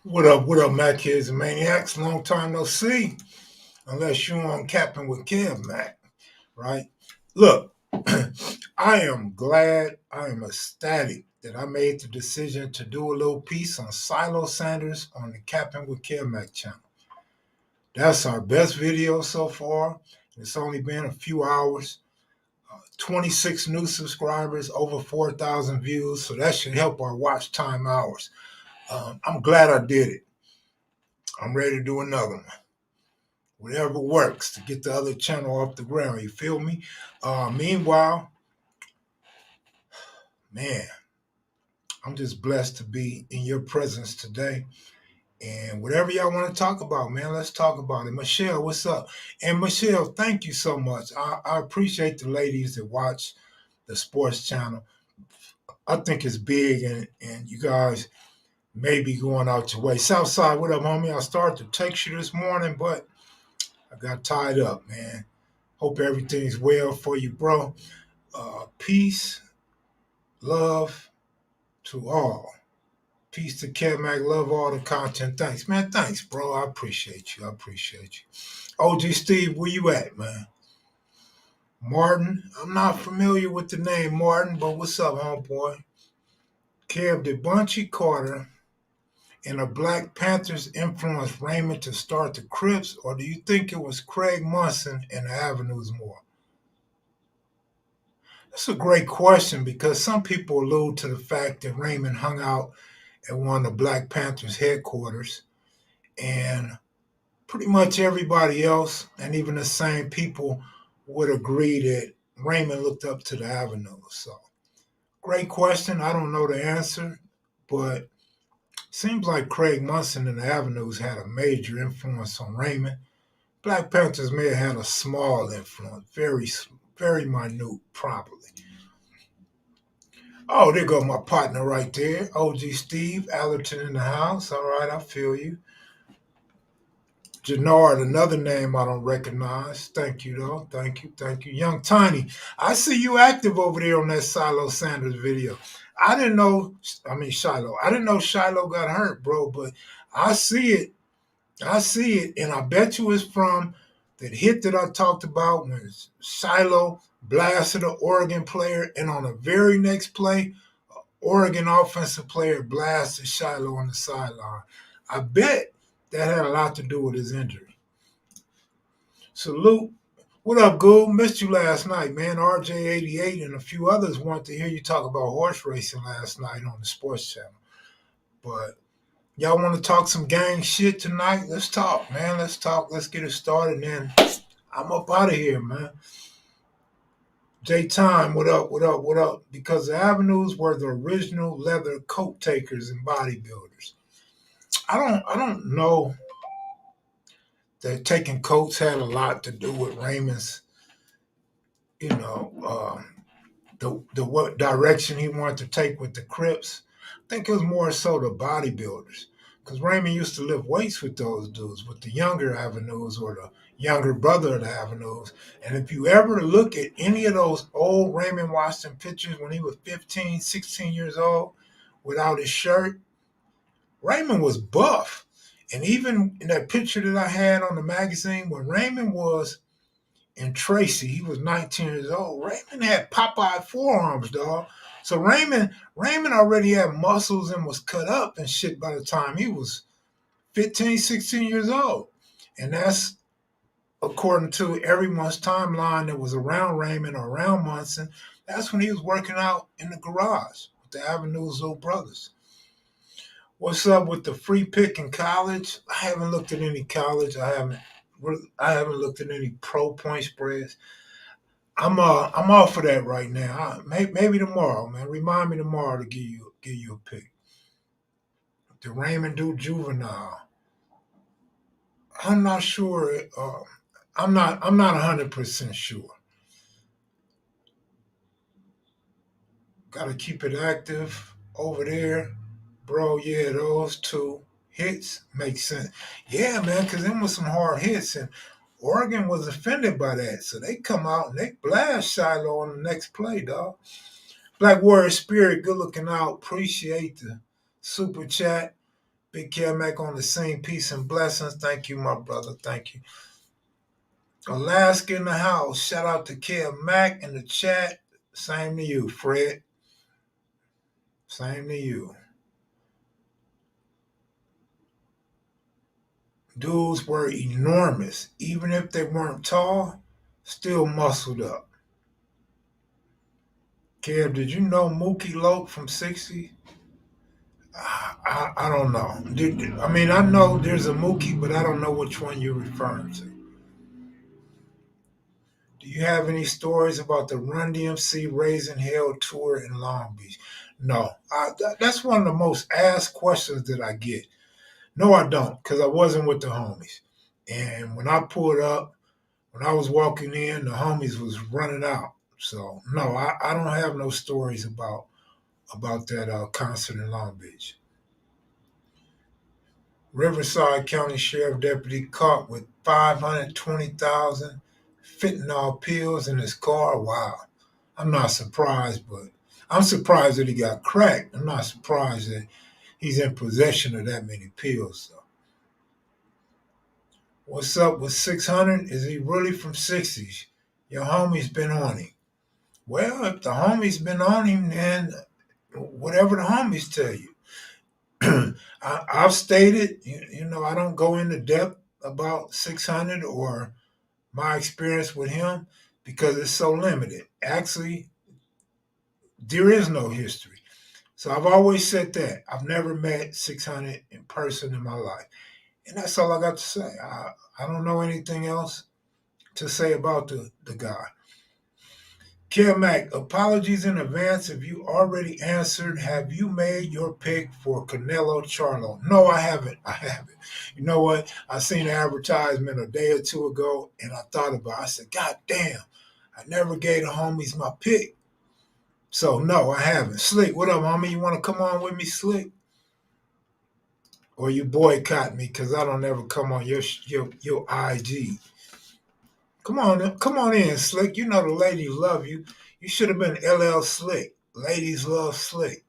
What up, Mac Kids and Maniacs? Long time no see, unless you're on Capping with Kev Mac, right? Look, I am glad, I am ecstatic that I made the decision to do a little piece on Deion Sanders on the Capping with Kev Mac channel. That's our best video so far. It's only been a few hours. 26 new subscribers, over 4,000 views, so that should help our watch time hours. I'm glad I did it. I'm ready to do another one. Whatever works to get the other channel off the ground. You feel me? Meanwhile, man, I'm just blessed to be in your presence today. And whatever y'all want to talk about, man, let's talk about it. Michelle, what's up? And Michelle, thank you so much. I appreciate the ladies that watch the sports channel. I think it's big, and you guys may be going out your way. Southside, what up, homie? I started to text you this morning, but I got tied up, man. Hope everything's well for you, bro. Peace, love to all. Peace to Kev Mac. Love all the content. Thanks, man. Thanks, bro. I appreciate you. I appreciate you. OG Steve, where you at, man? Martin, I'm not familiar with the name Martin, but what's up, homeboy? Kev, did Bunchy Carter and the Black Panthers influence Raymond to start the Crips, or do you think it was Craig Munson and the Avenues more? That's a great question because some people allude to the fact that Raymond hung out at one of the Black Panthers headquarters, and pretty much everybody else, and even the same people, would agree that Raymond looked up to the Avenues. So, great question. I don't know the answer, but seems like Craig Munson and the Avenues had a major influence on Raymond. Black Panthers may have had a small influence, very minute, probably. Oh, there go my partner right there, OG Steve Allerton in the house. All right, I feel you. Jannard, another name I don't recognize. Thank you, though. Thank you. Young Tiny, I see you active over there on that Shiloh Sanders video. I didn't know, I mean, Shiloh. I didn't know Shiloh got hurt, bro, but I see it. I see it, and I bet you it's from that hit that I talked about when Shiloh blasted an Oregon player, and on the very next play, Oregon offensive player blasted Shiloh on the sideline. I bet that had a lot to do with his injury. Salute. What up, Goo? Missed you last night, man. RJ88 and a few others wanted to hear you talk about horse racing last night on the sports channel. But y'all want to talk some gang shit tonight? Let's talk, man. Let's talk. Let's get it started. And then I'm up out of here, man. J Time, what up, what up, what up? Because the Avenues were the original leather coat takers and bodybuilders. I don't know that taking coats had a lot to do with Raymond's, you know, the what direction he wanted to take with the Crips. I think it was more so the bodybuilders. Because Raymond used to lift weights with those dudes, with the younger Avenues or the younger brother of the Avenues. And if you ever look at any of those old Raymond Washington pictures when he was 15, 16 years old, without his shirt, Raymond was buff. And even in that picture that I had on the magazine, when Raymond was in Tracy, he was 19 years old. Raymond had Popeye forearms, dog. So Raymond already had muscles and was cut up and shit by the time he was 15, 16 years old. And that's according to everyone's timeline that was around Raymond or around Munson. That's when he was working out in the garage with the Avenue's little brothers. What's up with the free pick in college? I haven't looked at any college. I haven't looked at any pro point spreads. I'm off of that right now. Maybe tomorrow, man. Remind me tomorrow to give you a pick. The Raymond do juvenile. I'm not sure. I'm not 100% sure. Got to keep it active over there, bro. Yeah, those two hits make sense. Yeah, man, because them was some hard hits, and Oregon was offended by that, so they come out and they blast Shiloh on the next play, dog. Black Warrior Spirit, good looking out. Appreciate the super chat. Big Kev Mac on the scene. Peace and blessings. Thank you, my brother. Thank you. Alaska in the house. Shout out to Kev Mac in the chat. Same to you, Fred. Same to you. Dudes were enormous. Even if they weren't tall, still muscled up. Kev, did you know Mookie Loke from 60? I don't know. I mean, I know there's a Mookie, but I don't know which one you're referring to. Do you have any stories about the Run DMC Raising Hell tour in Long Beach? No. That's one of the most asked questions that I get. No, I don't, because I wasn't with the homies. And when I pulled up, when I was walking in, the homies was running out. So no, I don't have no stories about that concert in Long Beach. Riverside County Sheriff Deputy caught with 520,000 fentanyl pills in his car. Wow. I'm not surprised, but I'm surprised that he got cracked. I'm not surprised that he's in possession of that many pills. So. What's up with 600? Is he really from 60s? Your homie's been on him. Well, if the homie's been on him, then whatever the homies tell you. I've stated, I don't go into depth about 600 or my experience with him because it's so limited. Actually, there is no history. So I've always said that. I've never met 600 in person in my life. And that's all I got to say. I don't know anything else to say about the guy. Kev Mac, apologies in advance if you already answered. Have you made your pick for Canelo Charlo? No, I haven't. I haven't. You know what? I seen an advertisement a day or two ago, and I thought about it. I said, God damn, I never gave the homies my pick. So, no, I haven't. Slick, what up, homie? You want to come on with me, Slick? Or you boycott me because I don't ever come on your IG. Come on in, Slick. You know the ladies love you. You should have been LL Slick. Ladies love Slick.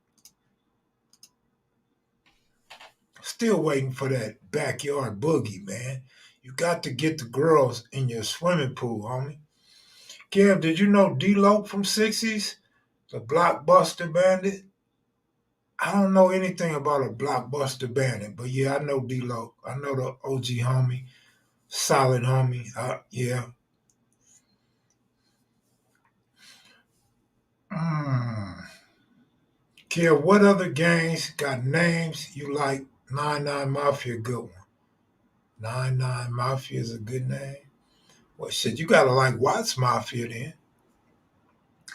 Still waiting for that backyard boogie, man. You got to get the girls in your swimming pool, homie. Kev, did you know D-Lope from 60s? The Blockbuster Bandit? I don't know anything about a Blockbuster Bandit, but yeah, I know D-Lope. I know the OG homie. Solid homie. Yeah. Kev, what other gangs got names you like? 99 Mafia, good one. 99 Mafia is a good name. Well, shit, you gotta like Watts Mafia then.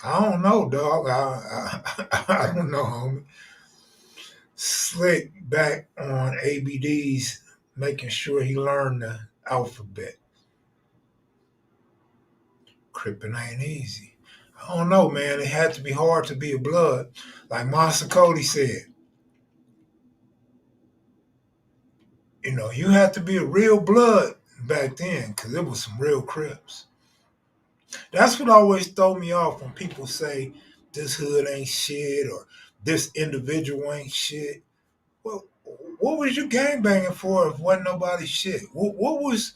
I don't know, dog. I don't know, homie. Slick back on ABDs, making sure he learned the alphabet. Crippin' ain't easy. I don't know, man. It had to be hard to be a blood. Like Monster Cody said, you had to be a real blood back then because it was some real Crips. That's what always throw me off when people say this hood ain't shit or this individual ain't shit. Well, what was you gangbanging for if wasn't nobody shit? What was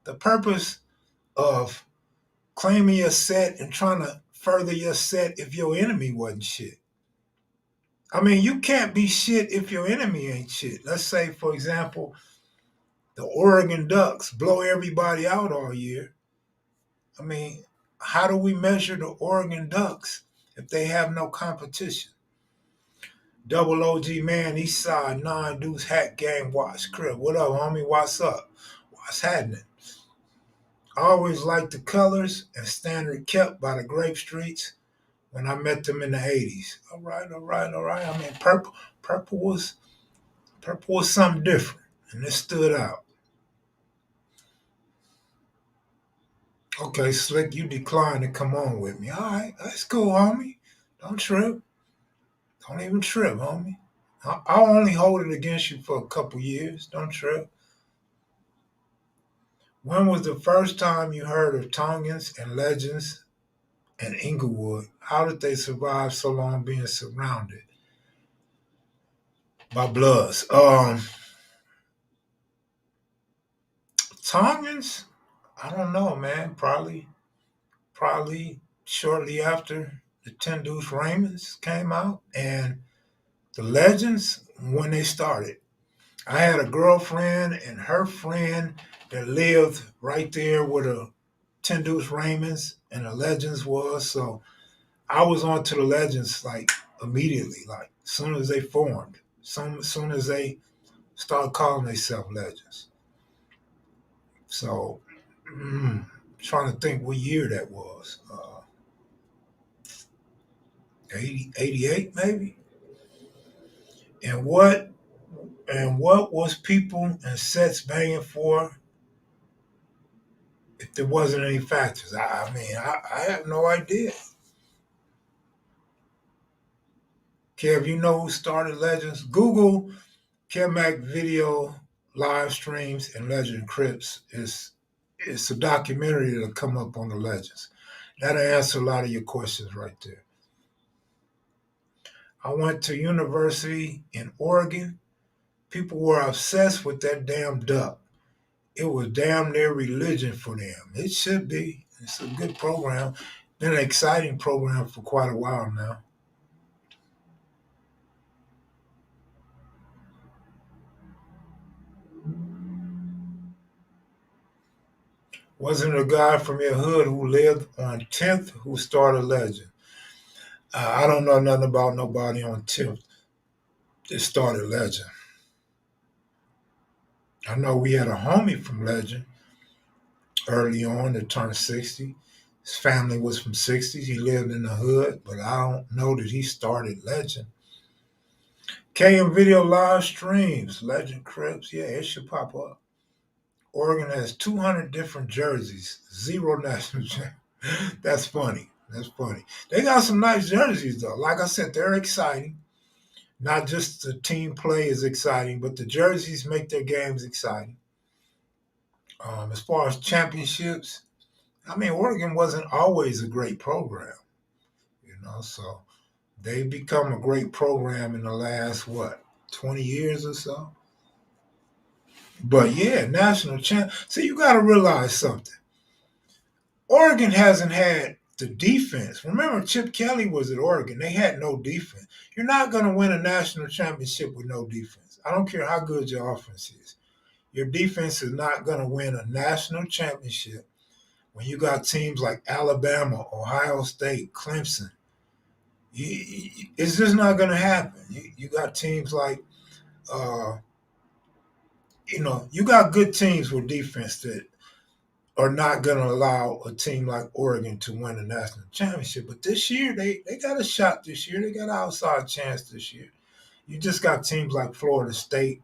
the purpose of claiming your set and trying to further your set if your enemy wasn't shit? I mean, you can't be shit if your enemy ain't shit. Let's say, for example, the Oregon Ducks blow everybody out all year. I mean, how do we measure the Oregon Ducks if they have no competition? Double OG man, East Side, 9 Deuce, Hat Gang, Watch, Crip. What up, homie? What's up? What's happening? I always liked the colors and standard kept by the Grape Streets when I met them in the 80s. All right. I mean, purple was something different, and it stood out. Okay, Slick, you declined to come on with me. All right, that's cool, homie. Don't trip. Don't even trip, homie. I'll only hold it against you for a couple years. Don't trip. When was the first time you heard of Tongans and Legends and Inglewood? How did they survive so long being surrounded by Bloods? Legends, I don't know, man. Probably shortly after the Ten Deuce Raymonds came out, and the Legends when they started. I had a girlfriend and her friend that lived right there where the Ten Deuce Raymonds and the Legends was. So I was on to the Legends like immediately, like as soon as they formed, soon as they started calling themselves Legends. So, trying to think what year that was. 80, 88 maybe. And what was people and sets banging for if there wasn't any factors? I mean, I have no idea. Kev, you know who started Legends? Google Kev video live streams and Legend Crips. It's a documentary that'll come up on the Legends. That'll answer a lot of your questions right there. I went to university in Oregon. People were obsessed with that damn duck. It was damn near religion for them. It should be. It's a good program. Been an exciting program for quite a while now. Wasn't a guy from your hood who lived on 10th who started Legend? I don't know nothing about nobody on 10th that started Legend. I know we had a homie from Legend early on that turned 60. His family was from 60s. He lived in the hood, but I don't know that he started Legend. KM Video live streams, Legend Crips. Yeah, it should pop up. Oregon has 200 different jerseys, zero national champ. That's funny. That's funny. They got some nice jerseys, though. Like I said, they're exciting. Not just the team play is exciting, but the jerseys make their games exciting. As far as championships, I mean, Oregon wasn't always a great program, so they've become a great program in the last, 20 years or so? But yeah, national champ. See, you got to realize something. Oregon hasn't had the defense. Remember, Chip Kelly was at Oregon. They had no defense. You're not going to win a national championship with no defense. I don't care how good your offense is. Your defense is not going to win a national championship when you got teams like Alabama, Ohio State, Clemson. It's just not going to happen. You got teams like, uh, you got good teams with defense that are not going to allow a team like Oregon to win a national championship. But this year, they got a shot this year. They got an outside chance this year. You just got teams like Florida State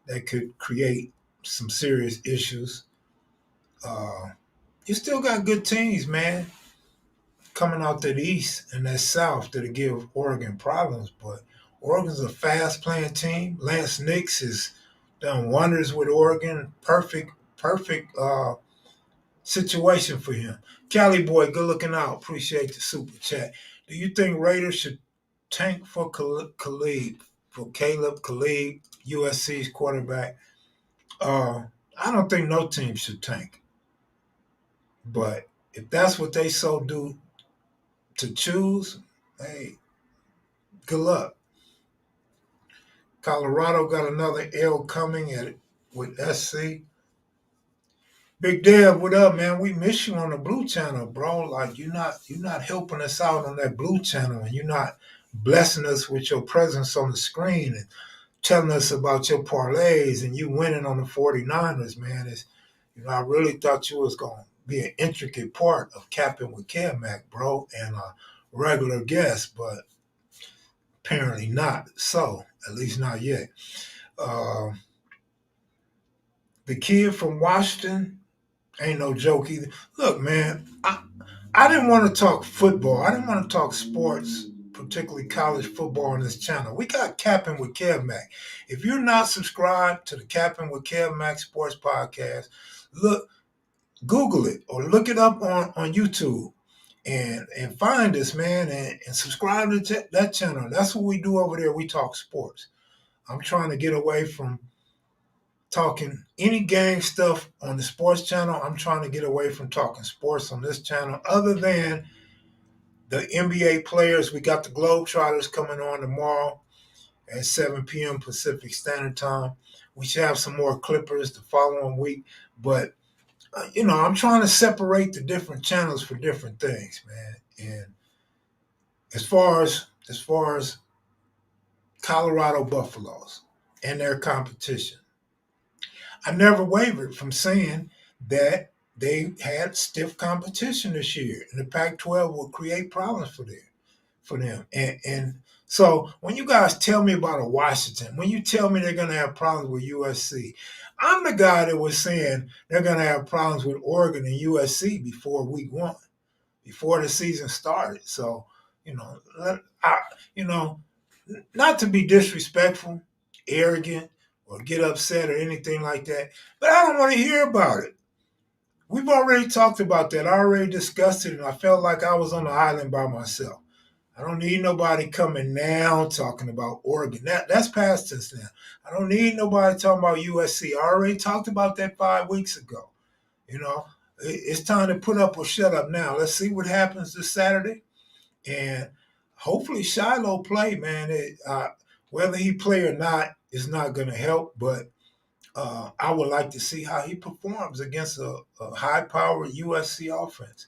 that could create some serious issues. Uh, you still got good teams, man, coming out that east and that south that'll give Oregon problems. But Oregon's a fast playing team. Lance Nix has done wonders with Oregon. Perfect situation for him. Cali boy, good looking out. Appreciate the super chat. Do you think Raiders should tank for Caleb Khalid, USC's quarterback? I don't think no team should tank. But if that's what they so do to choose, hey, good luck. Colorado got another L coming with SC. Big Dev, what up, man? We miss you on the Blue Channel, bro. Like you're not helping us out on that Blue Channel, and you're not blessing us with your presence on the screen and telling us about your parlays and you winning on the 49ers, man. I really thought you was gonna be an intricate part of capping with KevMac, bro, and a regular guest, but apparently not so. At least not yet. Uh, the kid from Washington ain't no joke either. Look, man, I didn't want to talk football. I didn't want to talk sports, particularly college football on this channel. We got Capping with Kev Mac. If you're not subscribed to the Capping with Kev Mac Sports Podcast, look, Google it or look it up on YouTube and find us, man, and subscribe to that channel. That's what we do over there. We talk sports. I'm trying to get away from talking any gang stuff on the sports channel. I'm trying to get away from talking sports on this channel, other than the NBA players. We got the Globetrotters coming on tomorrow at 7 p.m. Pacific Standard Time. We should have some more Clippers the following week. But, I'm trying to separate the different channels for different things, man. And as far as Colorado Buffaloes and their competition, I never wavered from saying that they had stiff competition this year, and the Pac-12 will create problems for them. And so when you guys tell me about a Washington, when you tell me they're going to have problems with USC, I'm the guy that was saying they're going to have problems with Oregon and USC before week one, before the season started. So, you know, I, you know, not to be disrespectful, arrogant, or get upset or anything like that, but I don't want to hear about it. We've already talked about that. I already discussed it, and I felt like I was on the island by myself. I don't need nobody coming now talking about Oregon. That's past tense now. I don't need nobody talking about USC. I already talked about that 5 weeks ago. You know, it's time to put up or shut up now. Let's see what happens this Saturday, and hopefully Shiloh play, man. Whether he play or not is not going to help, but I would like to see how he performs against a high-powered USC offense.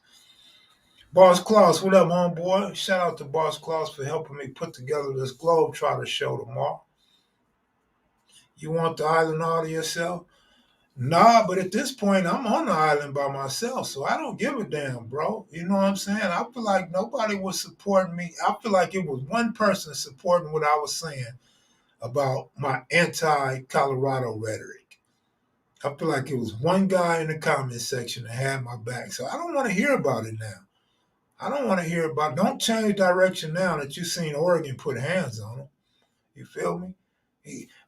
Boss Claus, what up, homeboy? Shout out to Boss Claus for helping me put together this Globetrotter show tomorrow. You want the island all to yourself? Nah, but at this point, I'm on the island by myself, so I don't give a damn, bro. You know what I'm saying? I feel like nobody was supporting me. I feel like it was one person supporting what I was saying about my anti-Colorado rhetoric. I feel like it was one guy in the comment section that had my back, so I don't want to hear about it now. I don't want to hear about. Don't change direction now that you've seen Oregon put hands on them. You feel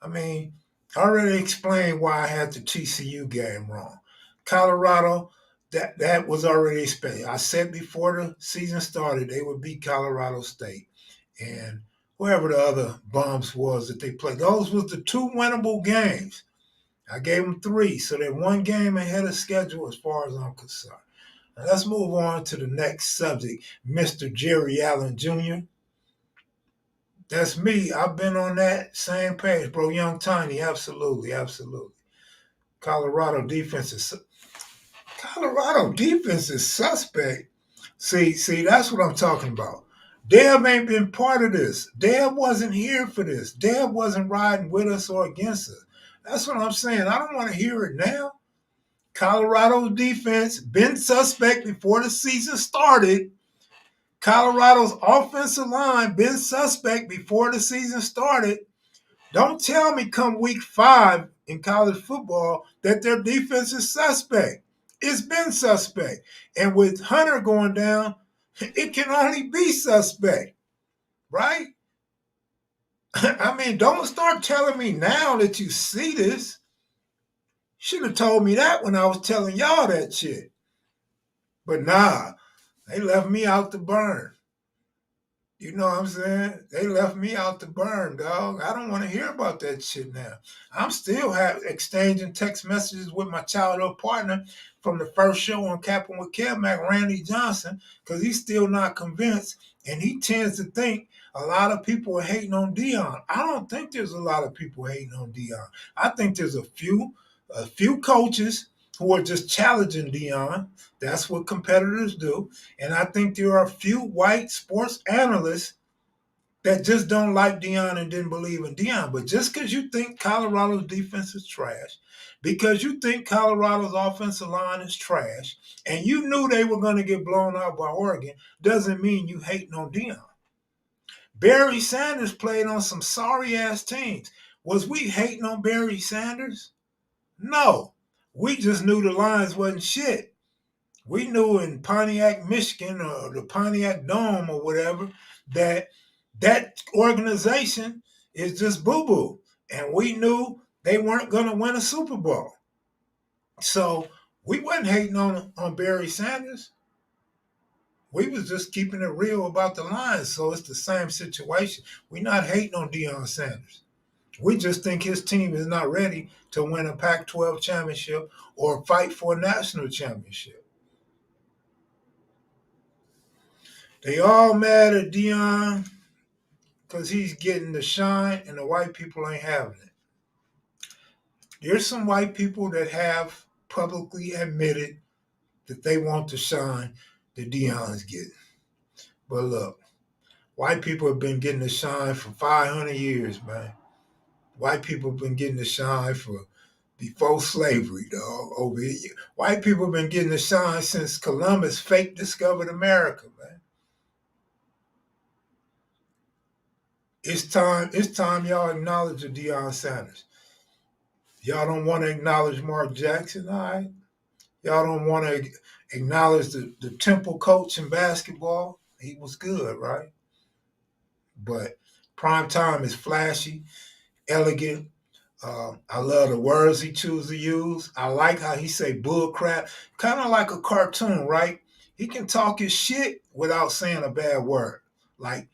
me? I already explained why I had the TCU game wrong. Colorado, that was already expected. I said before the season started they would beat Colorado State, and whoever the other bums was that they played. Those was the two winnable games. I gave them three, so they're one game ahead of schedule as far as I'm concerned. Now let's move on to the next subject, Mr. Jerry Allen Jr. That's me. I've been on that same page, bro. Young Tiny, absolutely, absolutely. Colorado defense is Colorado defense is suspect. See, that's what I'm talking about. Deb ain't been part of this. Deb wasn't here for this. Deb wasn't riding with us or against us. That's what I'm saying. I don't want to hear it now. Colorado's defense been suspect before the season started. Colorado's offensive line been suspect before the season started. Don't tell me come week 5 in college football that their defense is suspect. It's been suspect. And with Hunter going down, it can only be suspect, right? I mean, don't start telling me now that you see this. Should have told me that when I was telling y'all that shit. But nah, they left me out to burn. You know what I'm saying? They left me out to burn, dog. I don't want to hear about that shit now. I'm still exchanging text messages with my childhood partner from the first show on Capping with KevMac, Randy Johnson, because he's still not convinced, and he tends to think a lot of people are hating on Deion. I don't think there's a lot of people hating on Deion. I think there's a few coaches who are just challenging Deion. That's what competitors do. And I think there are a few white sports analysts that just don't like Deion and didn't believe in Deion. But just because you think Colorado's defense is trash, because you think Colorado's offensive line is trash, and you knew they were going to get blown out by Oregon, doesn't mean you hating on Deion. Barry Sanders played on some sorry-ass teams. Was we hating on Barry Sanders? No. We just knew the lines wasn't shit. We knew in Pontiac, Michigan, or the Pontiac Dome or whatever, that organization is just boo-boo. And we knew they weren't going to win a Super Bowl. So we wasn't hating on Barry Sanders. We was just keeping it real about the lines. So it's the same situation. We're not hating on Deion Sanders. We just think his team is not ready to win a Pac-12 championship or fight for a national championship. They all mad at Deion because he's getting the shine and the white people ain't having it. There's some white people that have publicly admitted that they want the shine that Deion's getting. But look, white people have been getting the shine for 500 years, man. White people have been getting the shine for before slavery, dog. Over here, white people have been getting the shine since Columbus fake discovered America, man. It's time y'all acknowledge the Deion Sanders. Y'all don't want to acknowledge Mark Jackson, all right? Y'all don't want to acknowledge the Temple coach in basketball. He was good, right? But prime time is flashy, elegant. I love the words he chooses to use. I like how he say bull crap, kind of like a cartoon, right? He can talk his shit without saying a bad word. Like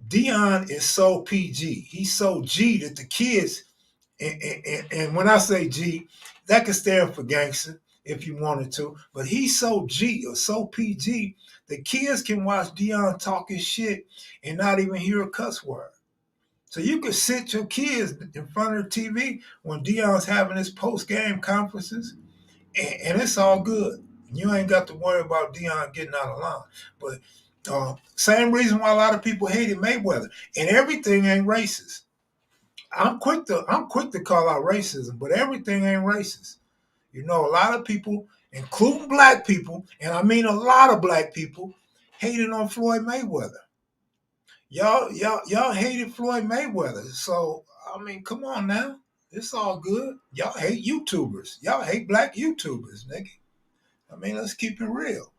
Deion is so PG. He's so G that the kids, and when I say G, that could stand for gangster if you wanted to, but he's so G or so PG, the kids can watch Deion talk his shit and not even hear a cuss word. So you could sit your kids in front of the TV when Deion's having his post-game conferences, and it's all good. You ain't got to worry about Deion getting out of line. But same reason why a lot of people hated Mayweather, and everything ain't racist. I'm quick to call out racism, but everything ain't racist. You know, a lot of people, including black people, and I mean a lot of black people, hated on Floyd Mayweather. Y'all hated Floyd Mayweather. So I mean, come on now. It's all good. Y'all hate YouTubers. Y'all hate black YouTubers, nigga. I mean, let's keep it real.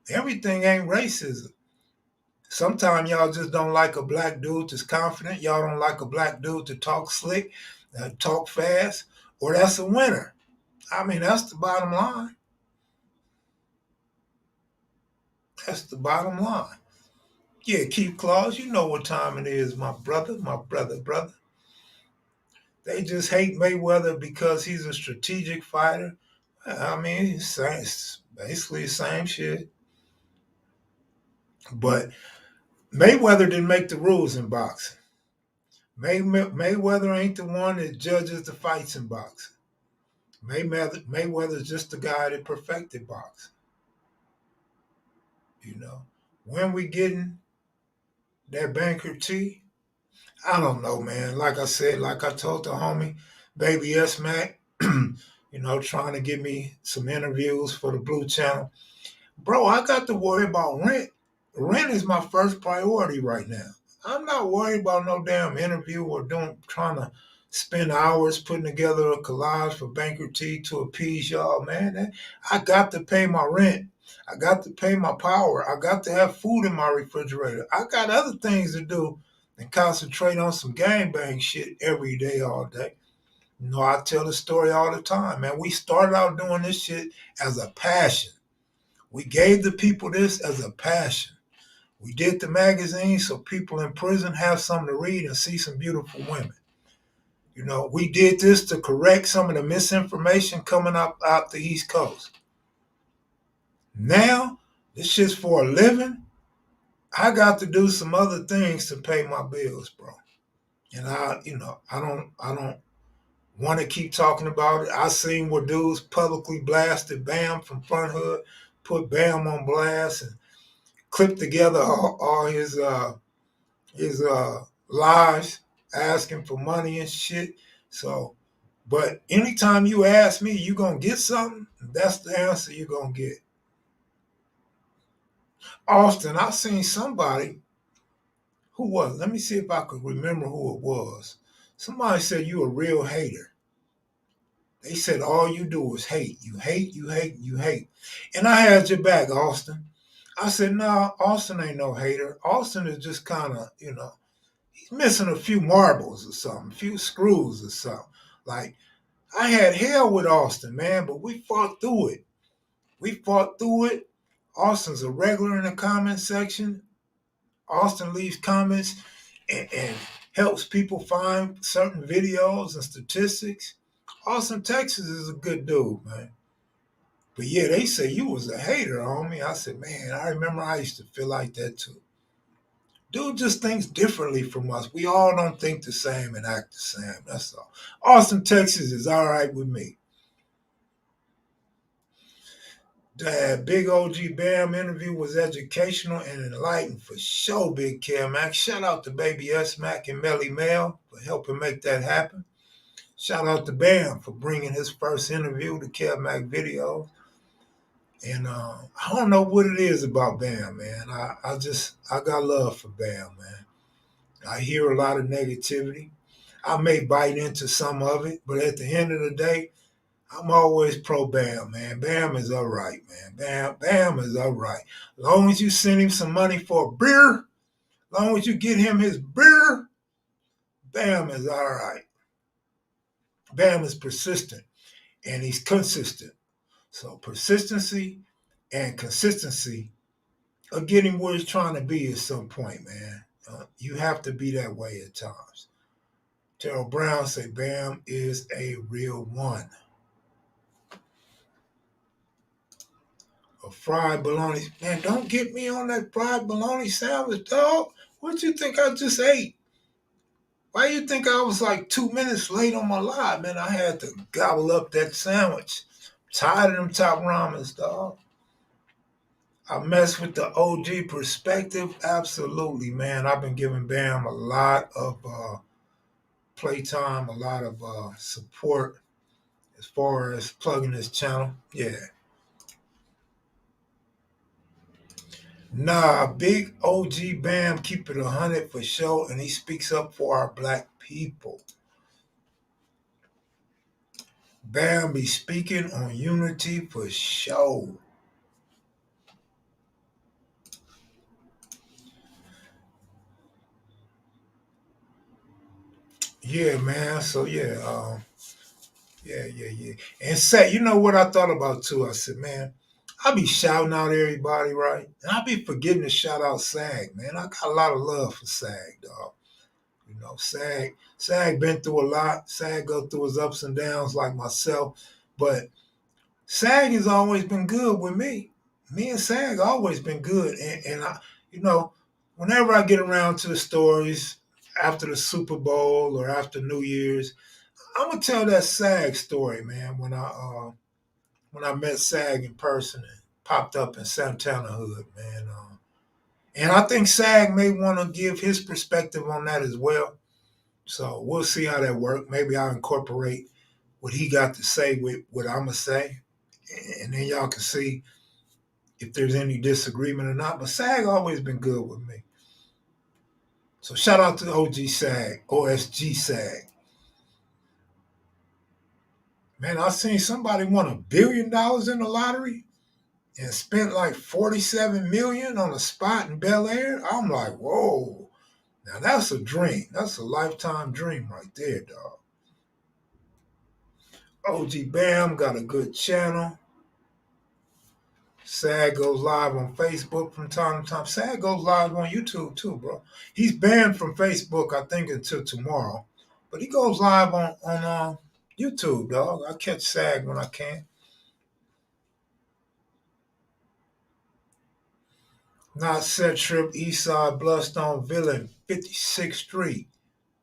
Everything ain't racism. Sometimes y'all just don't like a black dude that's confident. Y'all don't like a black dude to talk slick, talk fast, or that's a winner. I mean, that's the bottom line. That's the bottom line. Yeah, Keith Claus, you know what time it is, my brother. They just hate Mayweather because he's a strategic fighter. I mean, it's basically the same shit. But Mayweather didn't make the rules in boxing. Mayweather ain't the one that judges the fights in boxing. Mayweather's just the guy that perfected boxing. You know, when we getting that Banker T, I don't know, man. Like I said, like I told the homie, Baby S Mac, trying to get me some interviews for the Blue Channel. Bro, I got to worry about rent. Rent is my first priority right now. I'm not worried about no damn interview or trying to spend hours putting together a collage for Banker T to appease y'all, man. I got to pay my rent. I got to pay my power. I got to have food in my refrigerator. I got other things to do and concentrate on some gangbang shit every day, all day. I tell the story all the time, man. We started out doing this shit as a passion. We gave the people this as a passion. We did the magazine so people in prison have something to read and see some beautiful women. We did this to correct some of the misinformation coming up out the East Coast. Now, this shit's for a living. I got to do some other things to pay my bills, bro. And I don't want to keep talking about it. I seen where dudes publicly blasted Bam from Front Hood, put Bam on blast and clipped together all his lives asking for money and shit. So, but anytime you ask me, you gonna get something. That's the answer you gonna get. Austin, I seen somebody who was. Let me see if I could remember who it was. Somebody said you a real hater. They said all you do is hate. You hate, you hate, you hate. And I had your back, Austin. I said, nah, Austin ain't no hater. Austin is just kind of, he's missing a few marbles or something, a few screws or something. Like, I had hell with Austin, man, but we fought through it. We fought through it. Austin's a regular in the comment section. Austin leaves comments and helps people find certain videos and statistics. Austin, Texas is a good dude, man. But yeah, they say you was a hater on me. I said, man, I remember I used to feel like that too. Dude just thinks differently from us. We all don't think the same and act the same. That's all. Austin, Texas is all right with me. That big OG Bam interview was educational and enlightening for sure, Big Kev Mac. Shout out to Baby S Mac and Melly Mel for helping make that happen. Shout out to Bam for bringing his first interview to Kev Mac videos. And I don't know what it is about Bam, man. I got love for Bam, man. I hear a lot of negativity. I may bite into some of it, but at the end of the day, I'm always pro Bam, man. Bam is all right, man. Bam is all right. As long as you send him some money for a beer, as long as you get him his beer, Bam is all right. Bam is persistent and he's consistent. So persistency and consistency are getting where he's trying to be at some point, man. You have to be that way at times. Terrell Brown say Bam is a real one. A fried bologna. Man, don't get me on that fried bologna sandwich, dog. What you think I just ate? Why you think I was like 2 minutes late on my live, man? I had to gobble up that sandwich. Tired of them top ramens, dog. I mess with the OG perspective. Absolutely, man. I've been giving Bam a lot of playtime, a lot of support as far as plugging his channel. Yeah. Nah, big OG Bam keep it 100 for sure, and he speaks up for our black people. Bam be speaking on unity for sure. Yeah, man. So yeah. And say, you know what I thought about too? I said, man, I be shouting out everybody, right? And I be forgetting to shout out SAG, man. I got a lot of love for SAG, dog. You know, SAG been through a lot. SAG go through his ups and downs like myself. But SAG has always been good with me. Me and SAG always been good. And I, you know, whenever I get around to the stories after the Super Bowl or after New Year's, I'm gonna tell that SAG story, man. When I met SAG in person and popped up in Santana Hood, man. And I think SAG may want to give his perspective on that as well. So we'll see how that works. Maybe I'll incorporate what he got to say with what I'm gonna say, and then y'all can see if there's any disagreement or not. But SAG always been good with me. So shout out to OG SAG, OSG SAG. Man, I seen somebody won $1 billion in the lottery and spent like 47 million on a spot in Bel Air. I'm like, whoa. Now that's a dream. That's a lifetime dream right there, dog. OG Bam got a good channel. SAG goes live on Facebook from time to time. SAG goes live on YouTube too, bro. He's banned from Facebook, I think, until tomorrow. But he goes live on YouTube, dog. I catch SAG when I can. Not set trip, Eastside, Bloodstone Villa, 56th Street,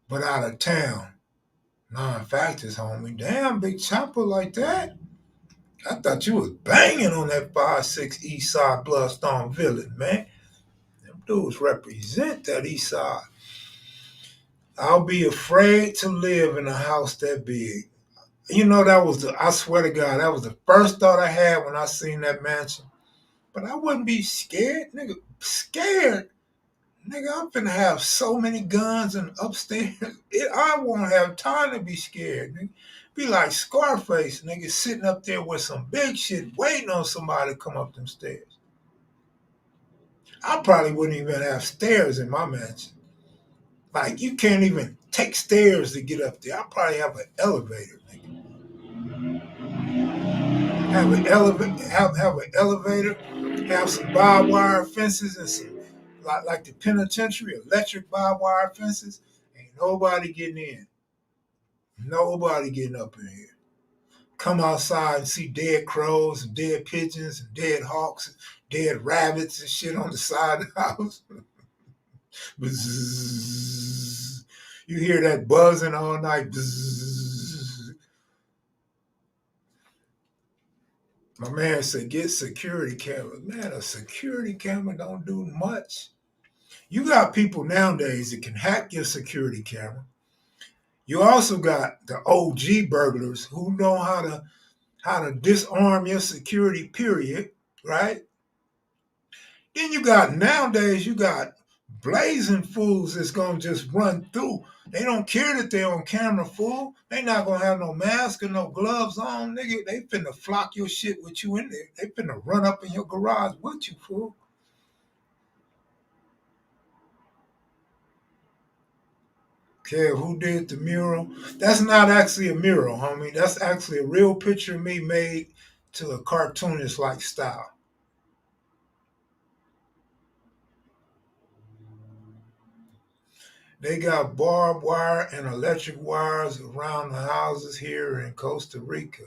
but out of town. Non-factors, homie. Damn, big chopper like that. I thought you was banging on that 5-6 Eastside Bloodstone Villa, man. Them dudes represent that Eastside. I'll be afraid to live in a house that big. You know, I swear to God, that was the first thought I had when I seen that mansion. But I wouldn't be scared, nigga. Scared? Nigga, I'm finna have so many guns and upstairs. I won't have time to be scared, nigga. Be like Scarface, nigga, sitting up there with some big shit, waiting on somebody to come up them stairs. I probably wouldn't even have stairs in my mansion. Like, you can't even take stairs to get up there. I probably have an elevator, nigga. Have an elevator, have some barbed wire fences and some like the penitentiary, electric barbed wire fences, and Nobody getting in. Nobody getting up in here. Come outside and see dead crows and dead pigeons and dead hawks and dead rabbits and shit on the side of the house. Bzzz. You hear that buzzing all night. Bzzz. My man said, get security cameras. Man, a security camera don't do much. You got people nowadays that can hack your security camera. You also got the OG burglars who know how to disarm your security, period, right? Then you got nowadays, you got blazing fools that's gonna just run through. They don't care that they're on camera, fool. They not gonna have no mask or no gloves on, nigga. They finna flock your shit with you in there. They finna run up in your garage with you, fool. Kev, who did the mural? That's not actually a mural, homie. That's actually a real picture of me made to a cartoonist like style. They got barbed wire and electric wires around the houses here in Costa Rica.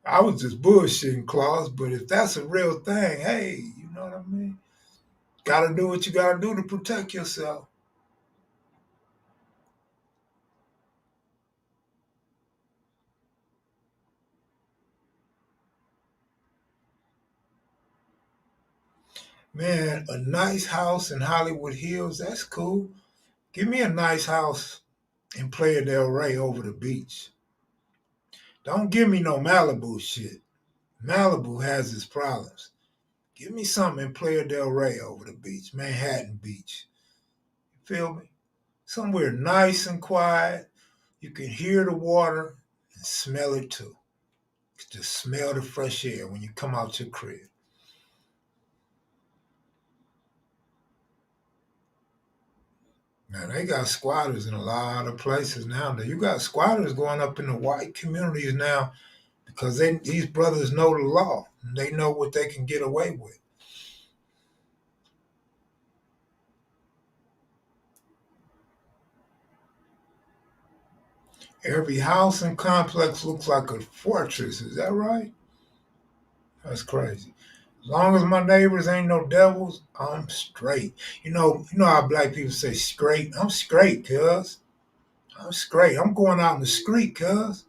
I was just bullshitting, Claus, but if that's a real thing, hey, you know what I mean? Gotta do what you gotta do to protect yourself. Man, a nice house in Hollywood Hills, that's cool. Give me a nice house in Playa del Rey over the beach. Don't give me no Malibu shit. Malibu has its problems. Give me something in Playa del Rey over the beach, Manhattan Beach. You feel me? Somewhere nice and quiet. You can hear the water and smell it too. Just smell the fresh air when you come out your crib. Man, they got squatters in a lot of places now. You got squatters going up in the white communities now because these brothers know the law. They know what they can get away with. Every house and complex looks like a fortress. Is that right? That's crazy. As long as my neighbors ain't no devils, I'm straight. You know how black people say straight. I'm straight, cuz. I'm straight. I'm going out in the street, cuz.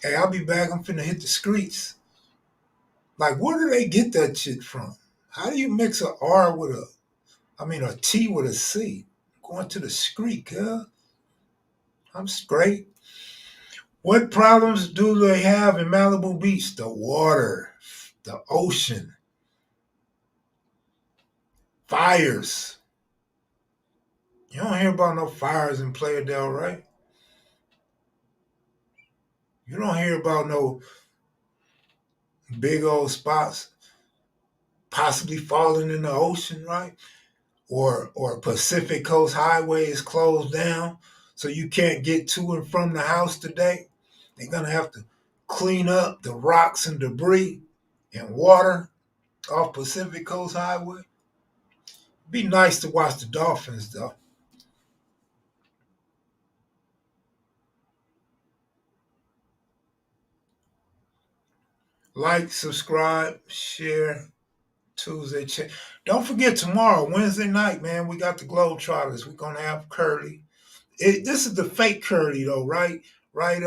Hey, I'll be back. I'm finna hit the streets. Like, where do they get that shit from? How do you mix a R with a T with a C? Going to the street, cuz. I'm straight. What problems do they have in Malibu Beach? The water, the ocean, fires. You don't hear about no fires in Playa del Rey. You don't hear about no big old spots possibly falling in the ocean, right? Or Pacific Coast Highway is closed down, so you can't get to and from the house today. They're gonna have to clean up the rocks and debris and water off Pacific Coast Highway. Be nice to watch the dolphins though. Like, subscribe, share. Tuesday. Don't forget tomorrow, Wednesday night, man. We got the Globetrotters. We're gonna have Curly. This is the fake Curly though, right? Right,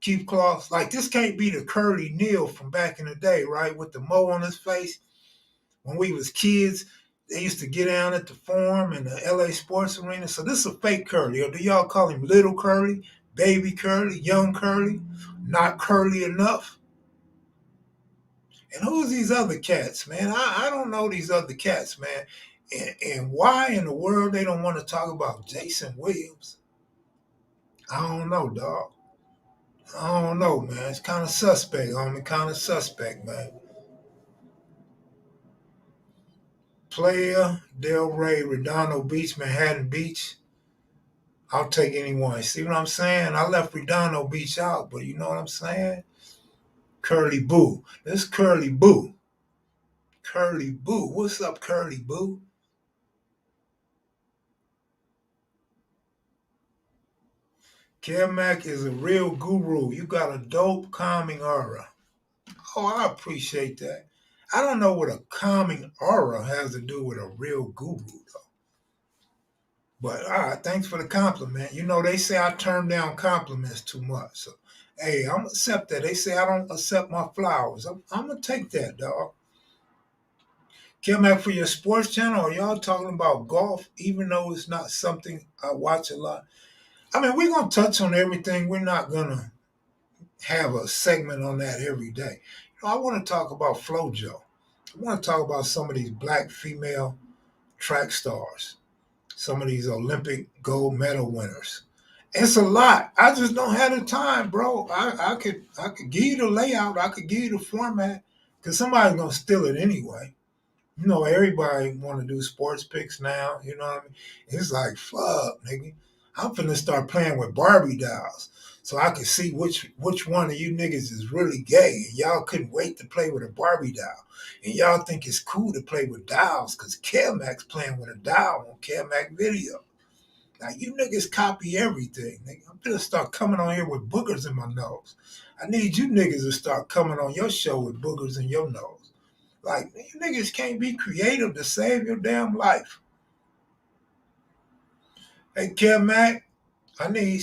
Keith Claus. Like this can't be the Curly Neal from back in the day, right? With the mo on his face. When we was kids, they used to get down at the Forum and the LA Sports Arena. So this is a fake Curly. Or do y'all call him Little Curly, Baby Curly, Young Curly, not Curly enough? And who's these other cats, man? I don't know these other cats, man. And why in the world they don't want to talk about Jason Williams? I don't know, dog. I don't know, man. It's kind of suspect, homie. Kind of suspect, man. Playa Del Rey, Redondo Beach, Manhattan Beach. I'll take anyone. See what I'm saying? I left Redondo Beach out, but you know what I'm saying? Curly Boo. This Curly Boo. Curly Boo. What's up, Curly Boo? Kev Mac is a real guru. You got a dope calming aura. Oh, I appreciate that. I don't know what a calming aura has to do with a real guru, though. But all right, thanks for the compliment. You know, they say I turn down compliments too much. So, hey, I'm accept that. They say I don't accept my flowers. I'm gonna take that, dog. Come back for your sports channel. Are y'all talking about golf? Even though it's not something I watch a lot. I mean, we're gonna touch on everything. We're not gonna have a segment on that every day. You know, I want to talk about FloJo. I want to talk about some of these black female track stars, some of these Olympic gold medal winners. It's a lot. I just don't have the time, bro. I could give you the layout. I could give you the format because somebody's gonna steal it anyway. You know, everybody want to do sports picks now. You know what I mean? It's like, fuck, nigga. I'm finna start playing with Barbie dolls so I can see which one of you niggas is really gay. And y'all couldn't wait to play with a Barbie doll. And y'all think it's cool to play with dolls because Kelmac's playing with a doll on Kelmac video. Now, you niggas copy everything, nigga. I'm gonna start coming on here with boogers in my nose. I need you niggas to start coming on your show with boogers in your nose. Like, you niggas can't be creative to save your damn life. Hey, Kev Mac, I need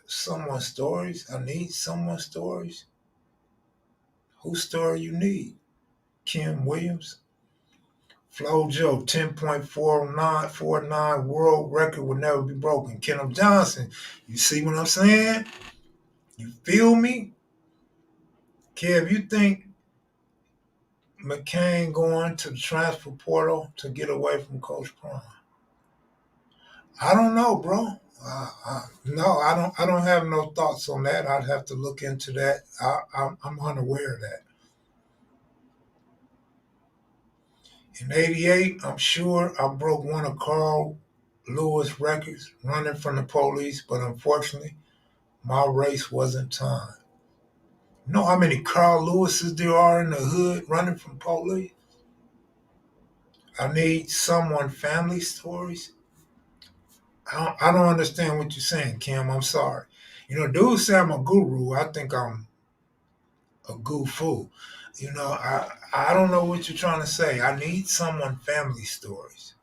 someone's stories. I need someone's stories. Whose story you need? Kim Williams? FloJo, 10.4949 world record will never be broken. Kenneth Johnson, you see what I'm saying? You feel me? Kev, you think McCain going to the transfer portal to get away from Coach Prime? I don't know, bro. No, I don't. I don't have no thoughts on that. I'd have to look into that. I'm unaware of that. In '88, I'm sure I broke one of Carl Lewis' records running from the police, but unfortunately, my race wasn't timed. You know how many Carl Lewises there are in the hood running from police? I need someone family stories. I don't understand what you're saying, Kim. I'm sorry. You know, dudes say I'm a guru. I think I'm a goo fool. You know, I don't know what you're trying to say. I need someone family stories.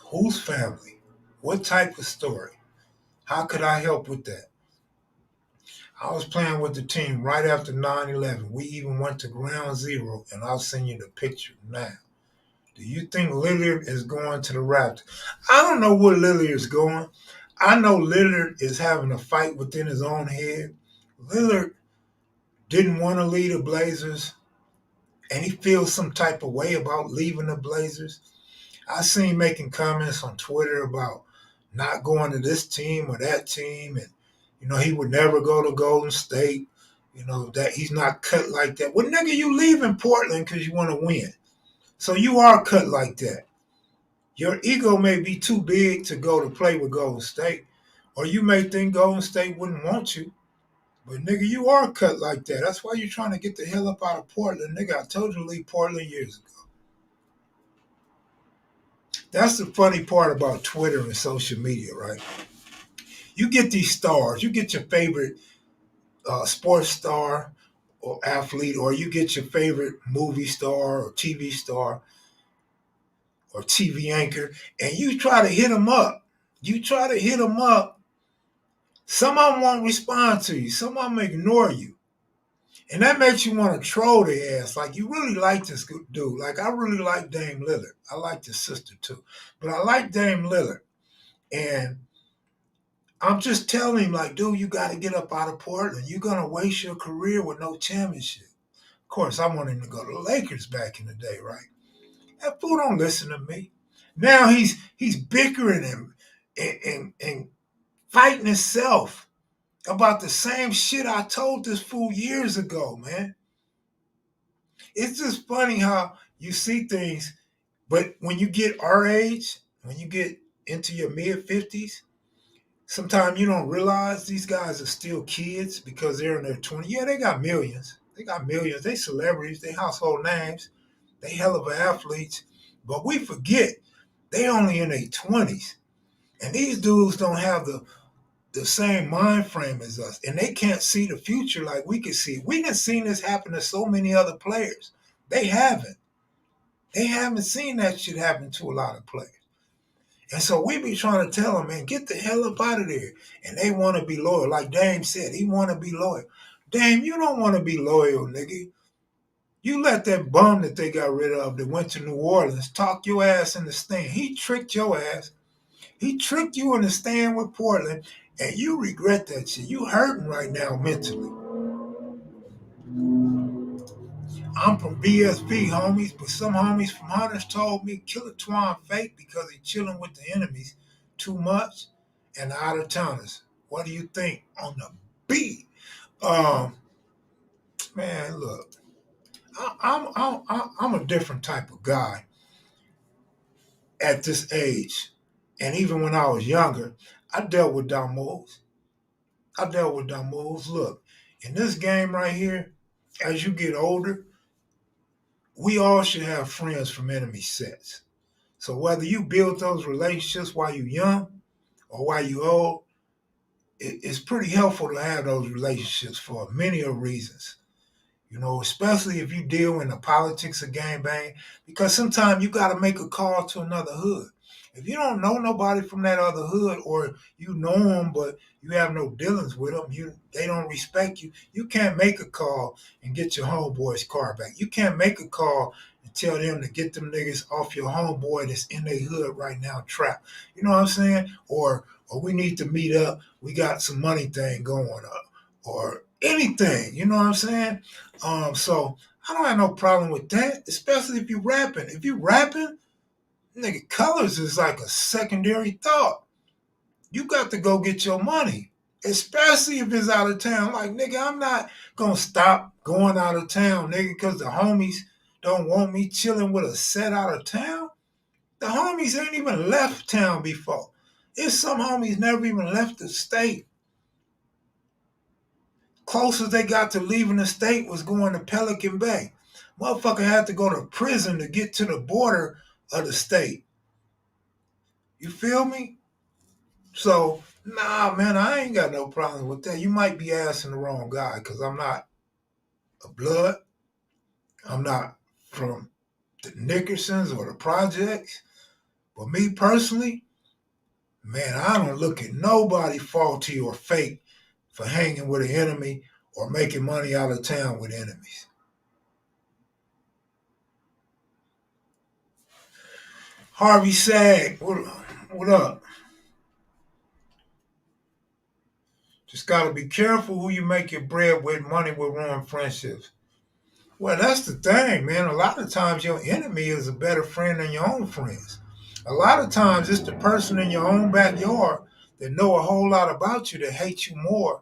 Whose family? What type of story? How could I help with that? I was playing with the team right after 9/11. We even went to ground zero, and I'll send you the picture now. Do you think Lillard is going to the Raptors? I don't know where Lillard is going. I know Lillard is having a fight within his own head. Lillard didn't want to leave the Blazers, and he feels some type of way about leaving the Blazers. I seen him making comments on Twitter about not going to this team or that team, and he would never go to Golden State. That he's not cut like that. Well, nigga, you leaving Portland because you want to win, so you are cut like that. Your ego may be too big to go to play with Golden State, or you may think Golden State wouldn't want you. But nigga, you are cut like that. That's why you're trying to get the hell up out of Portland. Nigga, I told you to leave Portland years ago. That's the funny part about Twitter and social media, right? You get these stars. You get your favorite sports star or athlete, or you get your favorite movie star or TV star or TV anchor, and you try to hit them up. You try to hit them up. Some of them won't respond to you. Some of them ignore you. And that makes you want to troll their ass. Like, you really like this dude. Like, I really like Dame Lillard. I like his sister, too. But I like Dame Lillard. And I'm just telling him, like, dude, you got to get up out of Portland. You're going to waste your career with no championship. Of course, I wanted him to go to the Lakers back in the day, right? That fool don't listen to me. Now he's bickering and fighting himself about the same shit I told this fool years ago, man. It's just funny how you see things, but when you get our age, when you get into your mid-50s, sometimes you don't realize these guys are still kids because they're in their 20s. Yeah, they got millions. They got millions. They celebrities. They household names. They hell of athletes. But we forget they only in their 20s. And these dudes don't have the same mind frame as us, and they can't see the future like we can see. We done seen this happen to so many other players. They haven't. They haven't seen that shit happen to a lot of players. And so we be trying to tell them, man, get the hell up out of there. And they want to be loyal. Like Dame said, he want to be loyal. Dame, you don't want to be loyal, nigga. You let that bum that they got rid of that went to New Orleans talk your ass in the stand. He tricked your ass. He tricked you in the stand with Portland, and you regret that shit. You hurting right now mentally. I'm from BSB, homies, but some homies from Hunters told me Killer Twan fake because he chilling with the enemies too much and the out of towners. What do you think on the beat? Um, Man, look, I'm a different type of guy at this age, and even when I was younger, I dealt with dumb moves. I dealt with dumb moves. Look, in this game right here, as you get older, we all should have friends from enemy sets. So whether you build those relationships while you're young or while you're old, it's pretty helpful to have those relationships for many of reasons. You know, especially if you deal in the politics of gangbang, because sometimes you got to make a call to another hood. If you don't know nobody from that other hood, or you know them but you have no dealings with them, they don't respect you. You can't make a call and get your homeboy's car back. You can't make a call and tell them to get them niggas off your homeboy that's in their hood right now trapped. You know what I'm saying? Or we need to meet up. We got some money thing going up, or anything. You know what I'm saying? So I don't have no problem with that, especially if you rapping. If you rapping, nigga, colors is like a secondary thought. You got to go get your money, especially if it's out of town. Like, nigga, I'm not gonna stop going out of town, nigga, because the homies don't want me chilling with a set out of town. The homies ain't even left town before. It's some homies never even left the state. Closest they got to leaving the state was going to Pelican Bay. Motherfucker had to go to prison to get to the border of the state. You feel me? So, nah, man, I ain't got no problem with that. You might be asking the wrong guy because I'm not a blood. I'm not from the Nickersons or the projects. But me personally, man, I don't look at nobody faulty or fake for hanging with an enemy or making money out of town with enemies. Harvey Sag, what up? Just got to be careful who you make your bread with. Money will ruin friendships. Well, that's the thing, man. A lot of times your enemy is a better friend than your own friends. A lot of times it's the person in your own backyard that know a whole lot about you that hates you more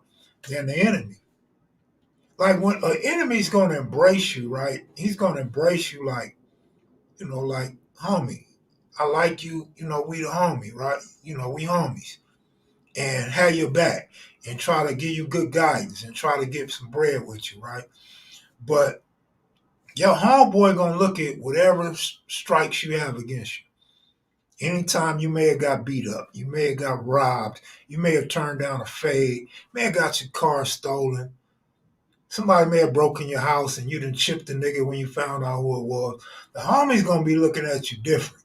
than the enemy. Like when an enemy's gonna embrace you, right? He's gonna embrace you like, like homie. I like you, we the homie, right? We homies. And have your back and try to give you good guidance and try to get some bread with you, right? But your homeboy gonna look at whatever strikes you have against you. Anytime you may have got beat up, you may have got robbed, you may have turned down a fade, may have got your car stolen. Somebody may have broken your house and you didn't chip the nigga when you found out who it was. The homie's gonna be looking at you different.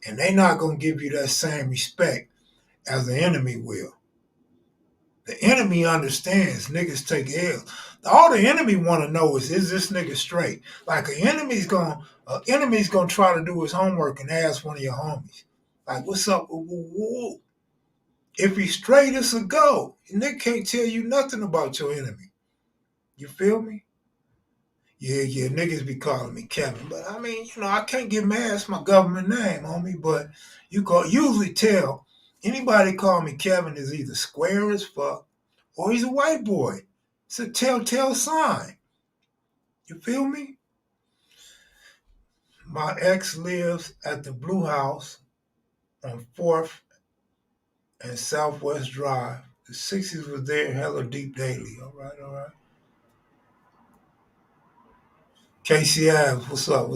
And they not gonna give you that same respect as the enemy will. The enemy understands niggas take L's. All the enemy want to know is this nigga straight? Like an enemy's gonna try to do his homework and ask one of your homies, like, what's up? If he's straight, it's a go. Nigga can't tell you nothing about your enemy. You feel me? Yeah, niggas be calling me Kevin, but I mean, I can't get mad. It's my government name, homie. But you can usually tell anybody call me Kevin is either square as fuck or he's a white boy. It's a telltale sign. You feel me? My ex lives at the Blue House on 4th and Southwest Drive. The 60s was there, hella deep daily. All right. Casey Adams, what's up?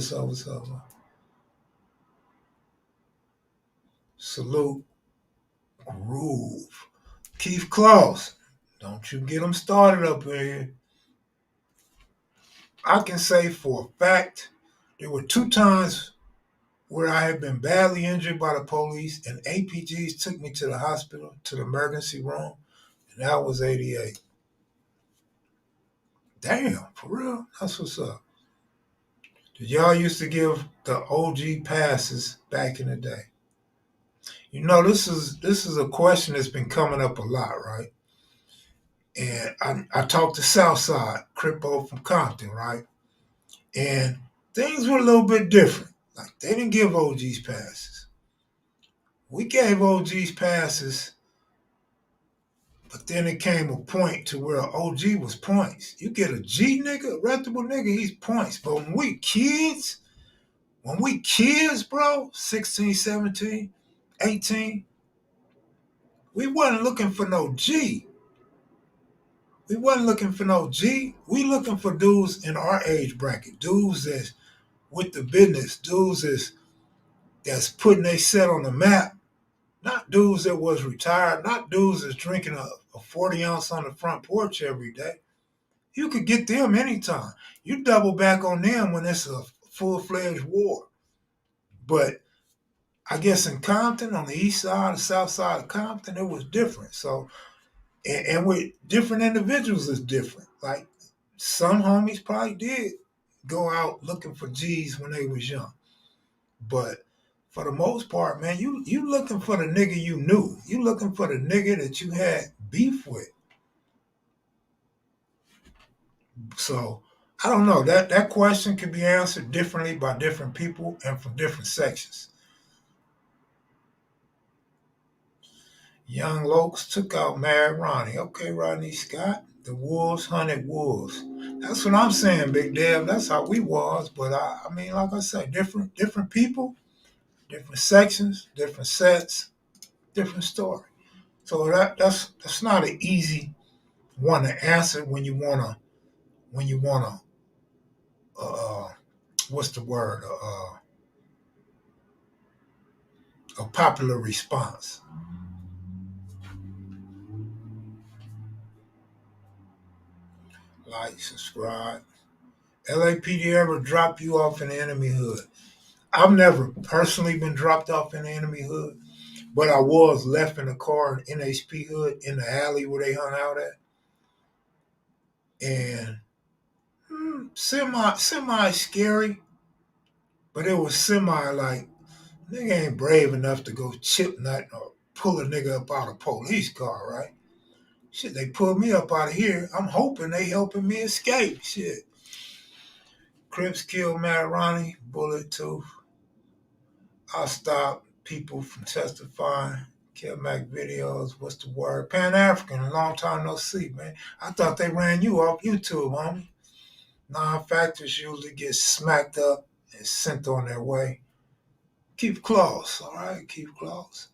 Salute. Groove. Keith Claus. Don't you get him started up in here. I can say for a fact there were 2 times where I had been badly injured by the police and APGs took me to the hospital, to the emergency room, and that was 88. Damn, for real? That's what's up. Did y'all used to give the OG passes back in the day? You know, this is a question that's been coming up a lot, right? And I talked to Southside, Crip from Compton, right? And things were a little bit different. Like they didn't give OGs passes. We gave OGs passes, but then it came a point to where OG was points. You get a G nigga, a reputable nigga, he's points. But when we kids, bro, 16, 17, 18, we wasn't looking for no G. We wasn't looking for no G. We looking for dudes in our age bracket, dudes that's with the business, dudes that's putting they set on the map, not dudes that was retired, not dudes that's drinking a 40 ounce on the front porch every day. You could get them anytime. You double back on them when it's a full-fledged war. But I guess in Compton, on the east side, the south side of Compton, it was different. So, and with different individuals, it's different. Like some homies probably did go out looking for G's when they was young. But for the most part, man, you looking for the nigga you knew. You looking for the nigga that you had beef with. So I don't know. That question can be answered differently by different people and from different sections. Young Lokes took out Mad Ronnie. Okay, Rodney Scott. The wolves hunted wolves. That's what I'm saying, Big Dev. That's how we was. But I mean, like I said, different people, different sections, different sets, different story. So that's not an easy one to answer when you wanna what's the word a popular response. Like, subscribe. LAPD ever drop you off in the enemy hood? I've never personally been dropped off in the enemy hood, but I was left in the car in NHP hood in the alley where they hung out at, and semi scary, but it was semi like nigga ain't brave enough to go chip nothing or pull a nigga up out of a police car, right? Shit, they pulled me up out of here. I'm hoping they helping me escape. Shit. Crips killed Matt Ronnie, bullet tooth. I'll stop people from testifying. Kevmacvideos, what's the word? Pan African, a long time no see, man. I thought they ran you off YouTube, homie. Non-factors usually get smacked up and sent on their way. Keep close, all right? Keep close.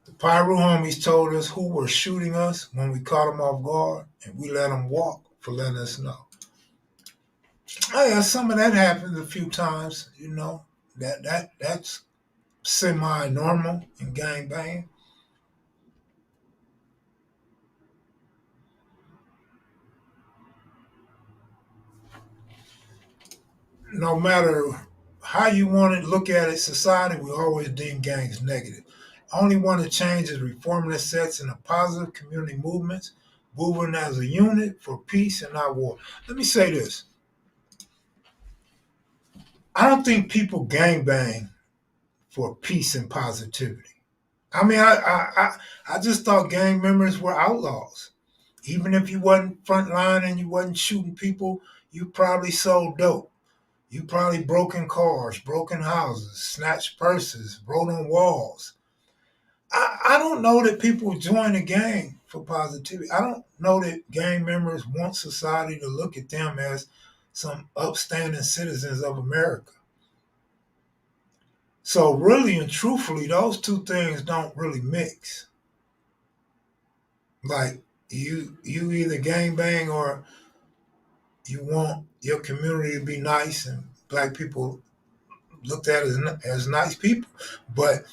The Pyro homies told us who were shooting us when we caught them off guard, and we let them walk for letting us know. Oh yeah, some of that happens a few times, you know. That's semi-normal in gang bang. No matter how you want to look at it, society will always deem gangs negative. Only one to change is reforming the sets in a positive community movements, moving as a unit for peace and not war. Let me say this. I don't think people gang bang for peace and positivity. I mean, I just thought gang members were outlaws. Even if you wasn't front line and you wasn't shooting people, you probably sold dope. You probably broken cars, broken houses, snatched purses, wrote on walls. I don't know that people join a gang for positivity. I don't know that gang members want society to look at them as some upstanding citizens of America. So really and truthfully, those two things don't really mix. Like you either gang bang or You want your community to be nice and black people looked at as nice people. But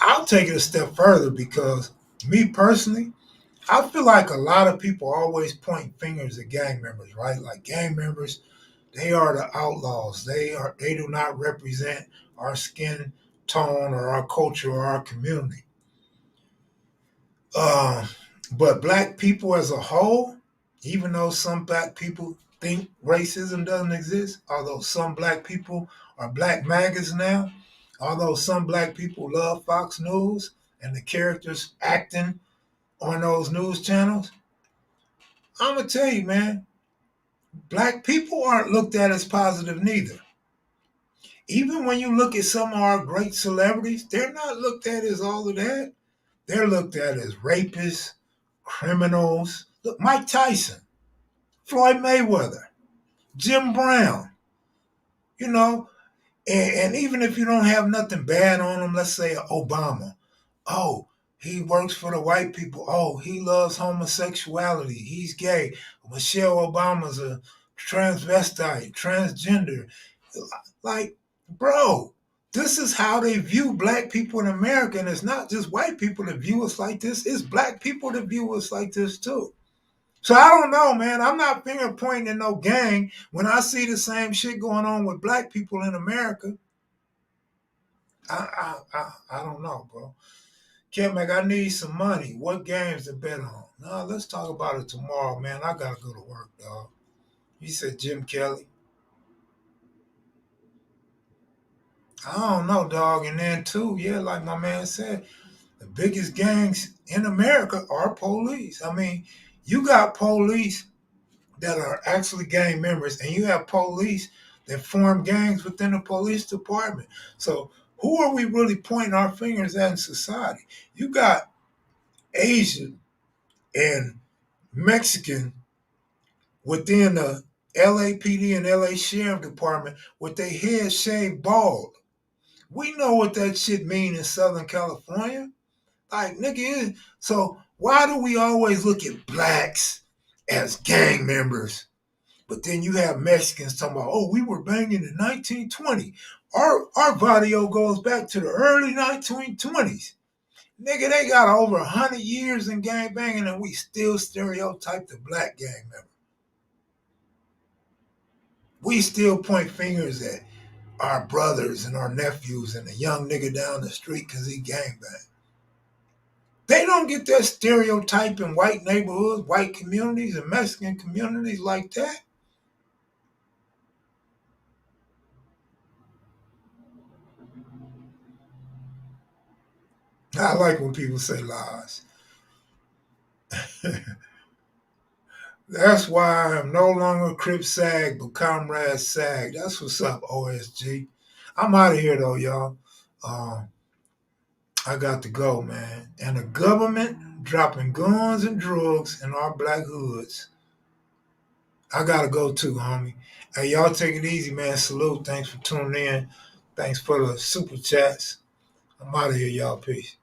I'll take it a step further because me personally, I feel like a lot of people always point fingers at gang members, right? Like gang members, they are the outlaws. They do not represent our skin tone or our culture or our community. Um, but black people as a whole, even though some black people think racism doesn't exist, although some black people are black maggots now, although some black people love Fox News and the characters acting on those news channels, I'm gonna tell you, man, black people aren't looked at as positive neither. Even when you look at some of our great celebrities, they're not looked at as all of that. They're looked at as rapists, criminals. Look, Mike Tyson, Floyd Mayweather, Jim Brown, you know, and even if you don't have nothing bad on him, let's say Obama. Oh, he works for the white people. Oh, he loves homosexuality. He's gay. Michelle Obama's a transvestite, transgender. Like, bro, this is how they view black people in America. And it's not just white people that view us like this, it's black people that view us like this too. So I don't know, man. I'm not finger pointing at no gang. When I see the same shit going on with black people in America, I don't know, bro. Mac, I need some money. What games to bet on? No, let's talk about it tomorrow, man. I gotta go to work, dog. You said Jim Kelly. I don't know, dog. And then too, yeah, like my man said, the biggest gangs in America are police. I mean, you got police that are actually gang members, and you have police that form gangs within the police department. So who are we really pointing our fingers at in society? You got Asian and Mexican within the LAPD and LA Sheriff Department with their heads shaved bald. We know what that shit mean in Southern California. Like, nigga, so why do we always look at blacks as gang members? But then you have Mexicans talking about, oh, we were banging in 1920. Our video goes back to the early 1920s. Nigga, they got over 100 years in gang banging and we still stereotype the black gang member. We still point fingers at our brothers and our nephews and the young nigga down the street because he gang bang. They don't get that stereotype in white neighborhoods, white communities, and Mexican communities like that. I like when people say lies. That's why I am no longer Crip Sag, but Comrade Sag. That's what's up, OSG. I'm out of here though, y'all. Um, I got to go, man. And the government dropping guns and drugs in our black hoods. I gotta go too, homie. Hey, y'all take it easy, man. Salute. Thanks for tuning in. Thanks for the super chats. I'm out of here, y'all. Peace.